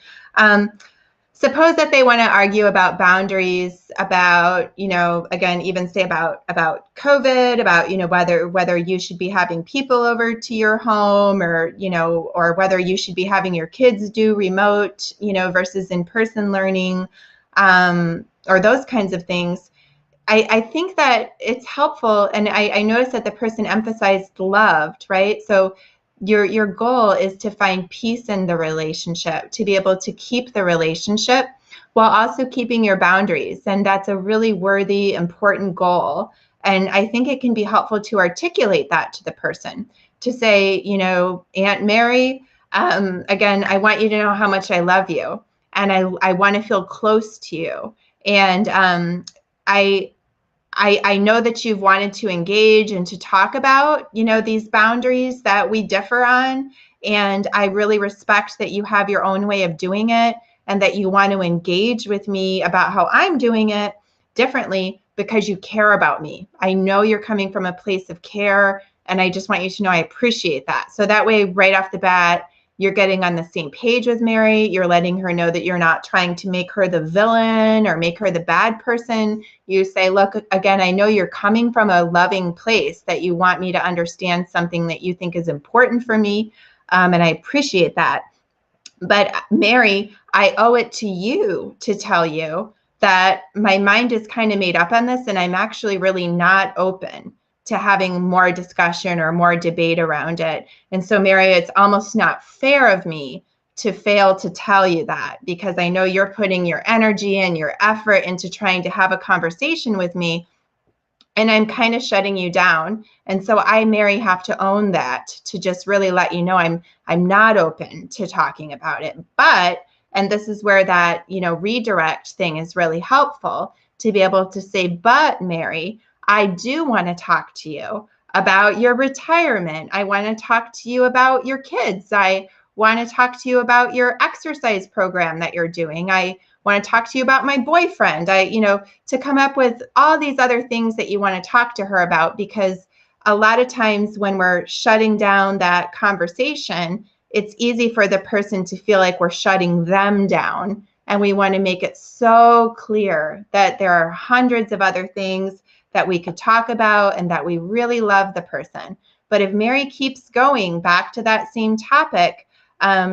A: Suppose that they want to argue about boundaries, about, again, even say about COVID, about, whether you should be having people over to your home, or, or whether you should be having your kids do remote, versus in-person learning, or those kinds of things. I think that it's helpful, and I noticed that the person emphasized loved, right? So your goal is to find peace in the relationship, to be able to keep the relationship while also keeping your boundaries. And that's a really worthy, important goal. And I think it can be helpful to articulate that to the person, to say, Aunt Mary, again, I want you to know how much I love you, and I want to feel close to you. And I know that you've wanted to engage and to talk about, these boundaries that we differ on. And I really respect that you have your own way of doing it, and that you want to engage with me about how I'm doing it differently because you care about me. I know you're coming from a place of care, and I just want you to know I appreciate that. So that way, right off the bat, you're getting on the same page with Mary. You're letting her know that you're not trying to make her the villain or make her the bad person. You say, look, again, I know you're coming from a loving place, that you want me to understand something that you think is important for me. And I appreciate that. But Mary, I owe it to you to tell you that my mind is kind of made up on this, and I'm actually really not open to having more discussion or more debate around it. And so, Mary, it's almost not fair of me to fail to tell you that, because I know you're putting your energy and your effort into trying to have a conversation with me, and I'm kind of shutting you down. And so I, Mary, have to own that, to just really let you know I'm not open to talking about it. But, and this is where that, redirect thing is really helpful, to be able to say, but Mary, I do want to talk to you about your retirement. I want to talk to you about your kids. I want to talk to you about your exercise program that you're doing. I want to talk to you about my boyfriend. To come up with all these other things that you want to talk to her about, because a lot of times when we're shutting down that conversation, it's easy for the person to feel like we're shutting them down. And we want to make it so clear that there are hundreds of other things that we could talk about and that we really love the person. But if Mary keeps going back to that same topic,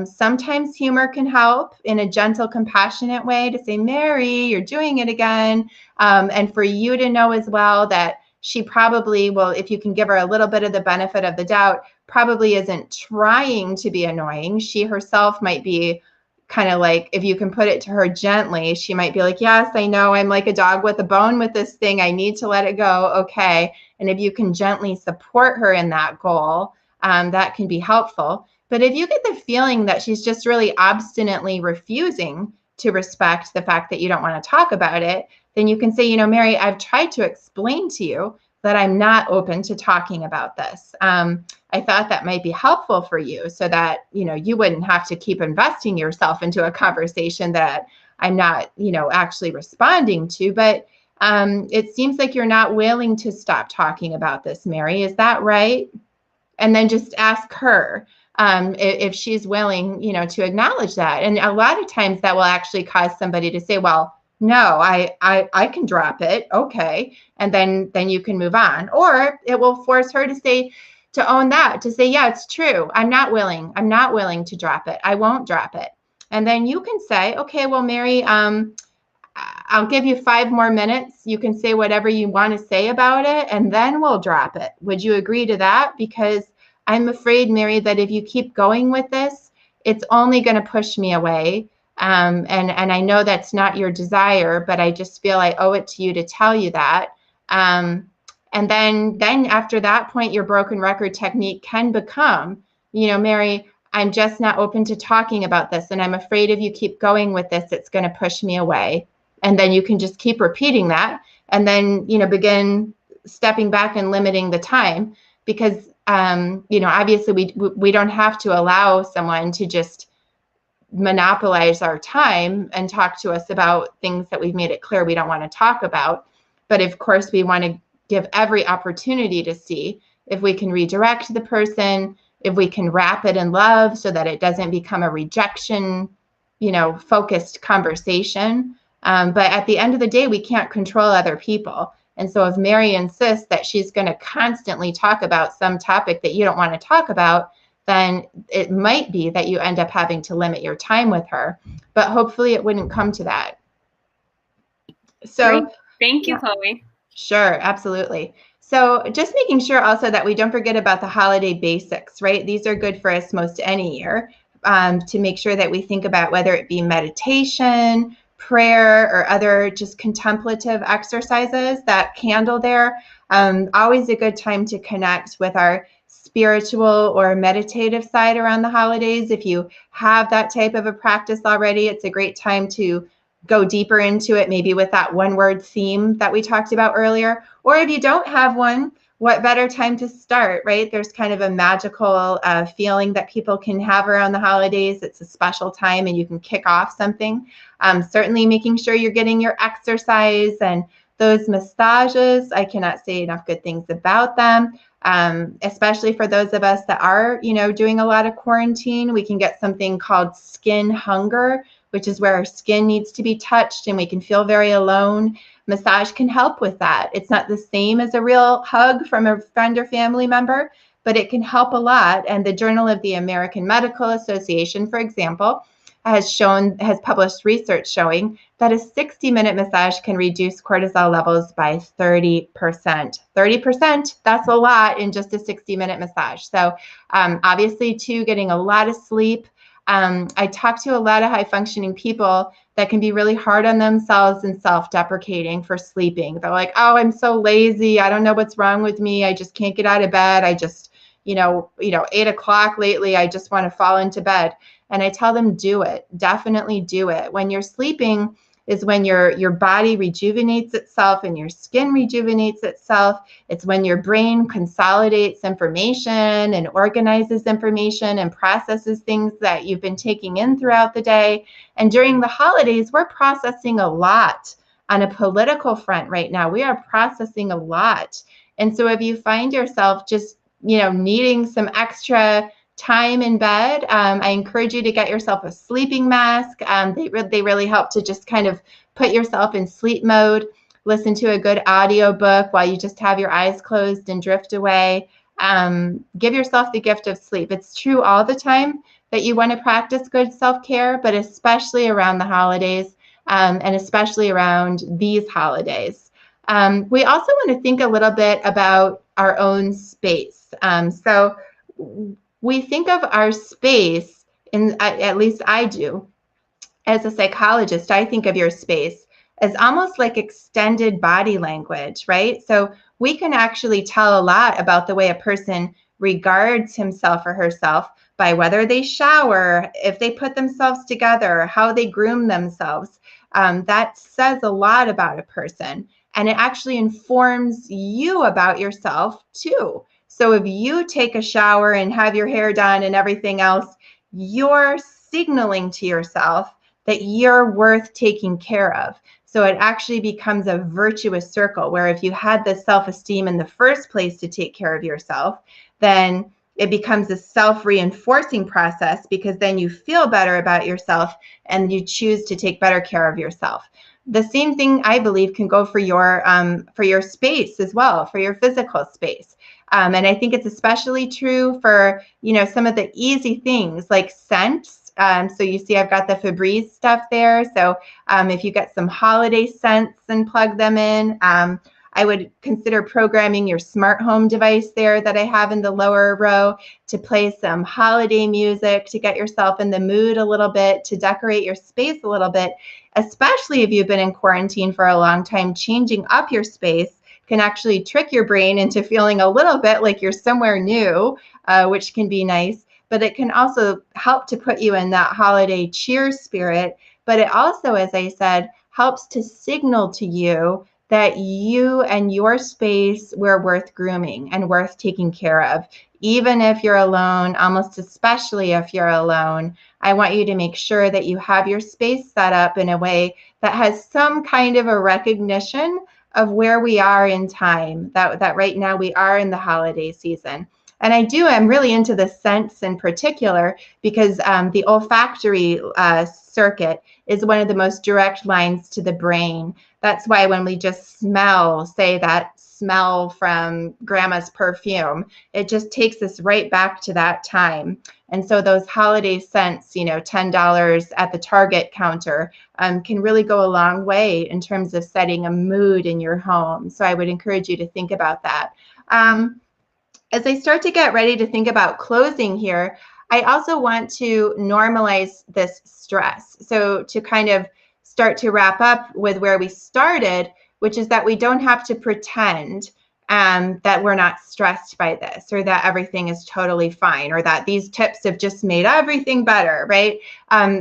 A: sometimes humor can help in a gentle, compassionate way, to say, Mary, you're doing it again. And for you to know as well that she probably will, if you can give her a little bit of the benefit of the doubt, probably isn't trying to be annoying. She herself might be kind of like, if you can put it to her gently, she might be like, yes, I know I'm like a dog with a bone with this thing. I need to let it go. Okay. And if you can gently support her in that goal, that can be helpful. But if you get the feeling that she's just really obstinately refusing to respect the fact that you don't want to talk about it, then you can say, Mary, I've tried to explain to you that I'm not open to talking about this. I thought that might be helpful for you, so that, you wouldn't have to keep investing yourself into a conversation that I'm not, actually responding to. But it seems like you're not willing to stop talking about this, Mary. Is that right? And then just ask her if she's willing, to acknowledge that. And a lot of times that will actually cause somebody to say, well, no, I can drop it. Okay. And then you can move on. Or it will force her to own that, to say, yeah, it's true. I'm not willing to drop it. I won't drop it. And then you can say, okay, well, Mary, I'll give you 5 more minutes. You can say whatever you want to say about it, and then we'll drop it. Would you agree to that? Because I'm afraid, Mary, that if you keep going with this, it's only going to push me away. And I know that's not your desire, but I just feel I owe it to you to tell you that. And then after that point, your broken record technique can become, Mary, I'm just not open to talking about this. And I'm afraid if you keep going with this, it's going to push me away. And then you can just keep repeating that. And then, begin stepping back and limiting the time, because, obviously we don't have to allow someone to just monopolize our time and talk to us about things that we've made it clear we don't want to talk about. But of course, we want to give every opportunity to see if we can redirect the person, if we can wrap it in love so that it doesn't become a rejection, focused conversation. But at the end of the day, we can't control other people. And so if Mary insists that she's going to constantly talk about some topic that you don't want to talk about, then it might be that you end up having to limit your time with her. But hopefully it wouldn't come to that. So
C: great. Thank you, Chloe.
A: Sure, absolutely. So just making sure also that we don't forget about the holiday basics, right? These are good for us most any year, to make sure that we think about whether it be meditation, prayer, or other just contemplative exercises. That candle there, always a good time to connect with our spiritual or meditative side around the holidays. If you have that type of a practice already, it's a great time to go deeper into it, maybe with that one-word theme that we talked about earlier. Or if you don't have one, what better time to start, right? There's kind of a magical feeling that people can have around the holidays. It's a special time and you can kick off something. Certainly making sure you're getting your exercise and those massages. I cannot say enough good things about them. Especially for those of us that are, doing a lot of quarantine. We can get something called skin hunger, which is where our skin needs to be touched and we can feel very alone. Massage can help with that. It's not the same as a real hug from a friend or family member, but it can help a lot. And the Journal of the American Medical Association, for example, has published research showing that a 60-minute massage can reduce cortisol levels by 30%. 30%, that's a lot in just a 60-minute massage. So obviously, too, getting a lot of sleep I talk to a lot of high functioning people that can be really hard on themselves and self-deprecating for sleeping. They're like, oh, I'm so lazy. I don't know what's wrong with me. I just can't get out of bed. I just, 8 o'clock lately, I just want to fall into bed. And I tell them, do it. Definitely do it. When you're sleeping is when your body rejuvenates itself and your skin rejuvenates itself. It's when your brain consolidates information and organizes information and processes things that you've been taking in throughout the day. And during the holidays, we're processing a lot on a political front right now. We are processing a lot. And so if you find yourself just, needing some extra time in bed, I encourage you to get yourself a sleeping mask. They really help to just kind of put yourself in sleep mode. Listen to a good audio book while you just have your eyes closed and drift away. Give yourself the gift of sleep. It's true all the time that you want to practice good self-care, but especially around the holidays, and especially around these holidays. We also want to think a little bit about our own space. So we think of our space, at least I do, as a psychologist, I think of your space as almost like extended body language, right? So we can actually tell a lot about the way a person regards himself or herself by whether they shower, if they put themselves together, how they groom themselves. That says a lot about a person, and it actually informs you about yourself too. So if you take a shower and have your hair done and everything else, you're signaling to yourself that you're worth taking care of. So it actually becomes a virtuous circle where if you had the self-esteem in the first place to take care of yourself, then it becomes a self-reinforcing process, because then you feel better about yourself and you choose to take better care of yourself. The same thing, I believe, can go for your space as well, for your physical space. And I think it's especially true for, some of the easy things like scents. So you see I've got the Febreze stuff there. So if you get some holiday scents and plug them in, I would consider programming your smart home device there that I have in the lower row to play some holiday music, to get yourself in the mood a little bit, to decorate your space a little bit, especially if you've been in quarantine for a long time. Changing up your space can actually trick your brain into feeling a little bit like you're somewhere new, which can be nice. But it can also help to put you in that holiday cheer spirit. But it also, as I said, helps to signal to you that you and your space were worth grooming and worth taking care of. Even if you're alone, almost especially if you're alone, I want you to make sure that you have your space set up in a way that has some kind of a recognition of where we are in time, that right now we are in the holiday season. And I'm really into the scents in particular, because the olfactory circuit is one of the most direct lines to the brain. That's why when we just smell, say that smell from grandma's perfume, it just takes us right back to that time. And so those holiday scents, $10 at the Target counter, can really go a long way in terms of setting a mood in your home. So I would encourage you to think about that. As I start to get ready to think about closing here, I also want to normalize this stress. So to kind of start to wrap up with where we started, which is that we don't have to pretend that we're not stressed by this, or that everything is totally fine, or that these tips have just made everything better, right?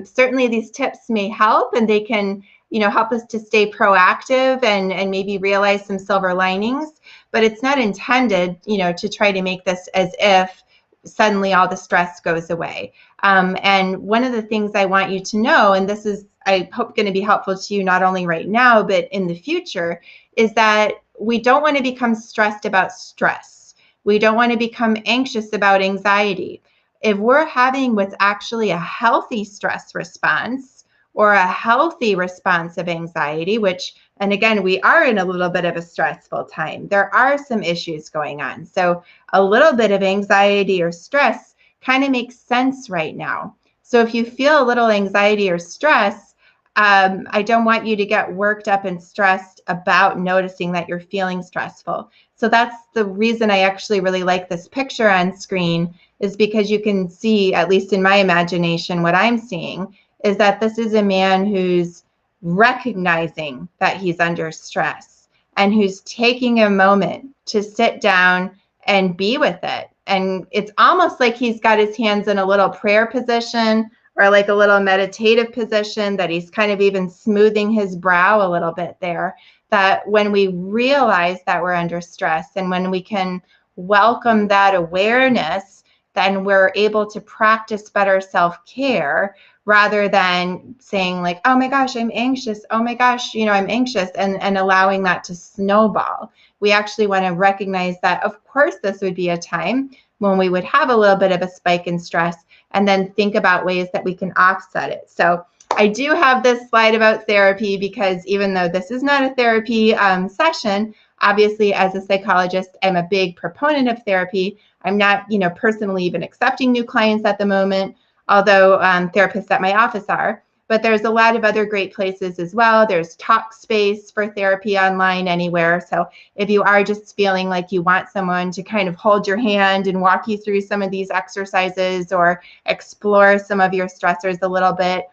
A: Certainly these tips may help, and they can help us to stay proactive and maybe realize some silver linings, but it's not intended, to try to make this as if suddenly all the stress goes away. And one of the things I want you to know, and this is, I hope, going to be helpful to you not only right now, but in the future, is that we don't want to become stressed about stress. We don't want to become anxious about anxiety. If we're having what's actually a healthy stress response, or a healthy response of anxiety, which, and again, we are in a little bit of a stressful time. There are some issues going on. So a little bit of anxiety or stress kind of makes sense right now. So if you feel a little anxiety or stress, I don't want you to get worked up and stressed about noticing that you're feeling stressful. So that's the reason I actually really like this picture on screen, is because you can see, at least in my imagination, what I'm seeing is that this is a man who's recognizing that he's under stress and who's taking a moment to sit down and be with it. And it's almost like he's got his hands in a little prayer position, or like a little meditative position, that he's kind of even smoothing his brow a little bit there. That when we realize that we're under stress and when we can welcome that awareness, then we're able to practice better self-care, rather than saying like, oh my gosh, I'm anxious. Oh my gosh, I'm anxious, and allowing that to snowball. We actually want to recognize that, of course, this would be a time when we would have a little bit of a spike in stress, and then think about ways that we can offset it. So I do have this slide about therapy, because even though this is not a therapy session, obviously as a psychologist, I'm a big proponent of therapy. I'm not, personally even accepting new clients at the moment, although therapists at my office are. But there's a lot of other great places as well. There's Talkspace for therapy online anywhere. So if you are just feeling like you want someone to kind of hold your hand and walk you through some of these exercises, or explore some of your stressors a little bit,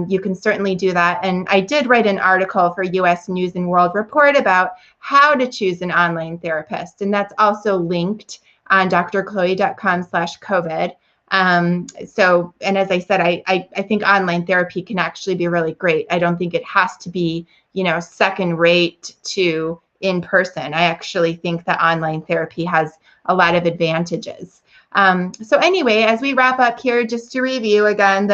A: you can certainly do that. And I did write an article for US News and World Report about how to choose an online therapist. And that's also linked on drchloe.com/COVID. And as I said, I think online therapy can actually be really great. I don't think it has to be, second rate to in person. I actually think that online therapy has a lot of advantages. So anyway, as we wrap up here, just to review again,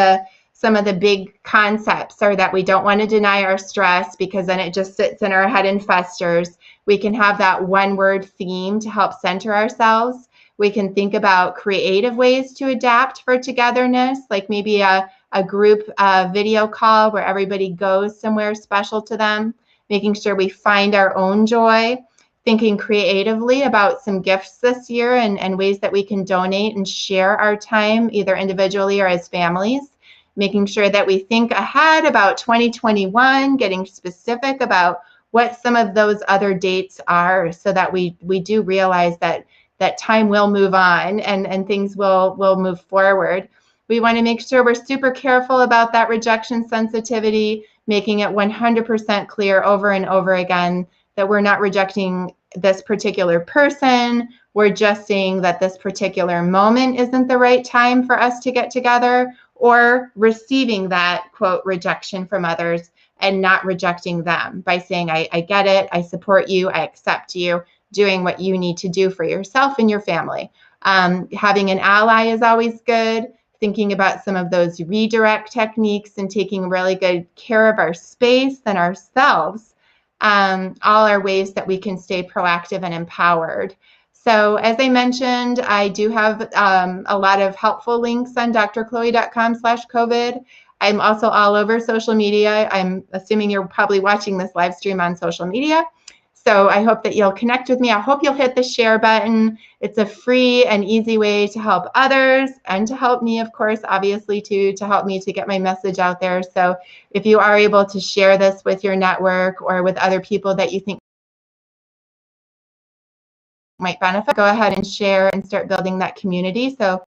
A: some of the big concepts are that we don't want to deny our stress, because then it just sits in our head and festers. We can have that one word theme to help center ourselves. We can think about creative ways to adapt for togetherness, like maybe a group video call where everybody goes somewhere special to them, making sure we find our own joy, thinking creatively about some gifts this year and ways that we can donate and share our time, either individually or as families, making sure that we think ahead about 2021, getting specific about what some of those other dates are, so that we do realize that time will move on and things will move forward. We want to make sure we're super careful about that rejection sensitivity, making it 100% clear over and over again that we're not rejecting this particular person. We're just saying that this particular moment isn't the right time for us to get together, or receiving that, quote, rejection from others and not rejecting them by saying, I get it, I support you, I accept you, doing what you need to do for yourself and your family. Having an ally is always good. Thinking about some of those redirect techniques and taking really good care of our space and ourselves, all are ways that we can stay proactive and empowered. So as I mentioned, I do have a lot of helpful links on drchloe.com/COVID. I'm also all over social media. I'm assuming you're probably watching this live stream on social media. So I hope that you'll connect with me. I hope you'll hit the share button. It's a free and easy way to help others and to help me, of course, obviously, to help me to get my message out there. So if you are able to share this with your network or with other people that you think might benefit, go ahead and share and start building that community. So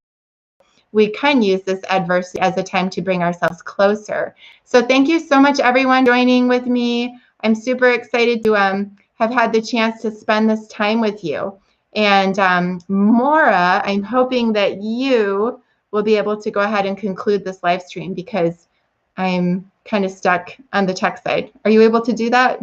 A: we can use this adversity as a time to bring ourselves closer. So thank you so much, everyone, joining with me. I'm super excited to have had the chance to spend this time with you. And Maura, I'm hoping that you will be able to go ahead and conclude this live stream, because I'm kind of stuck on the tech side. Are you able to do that?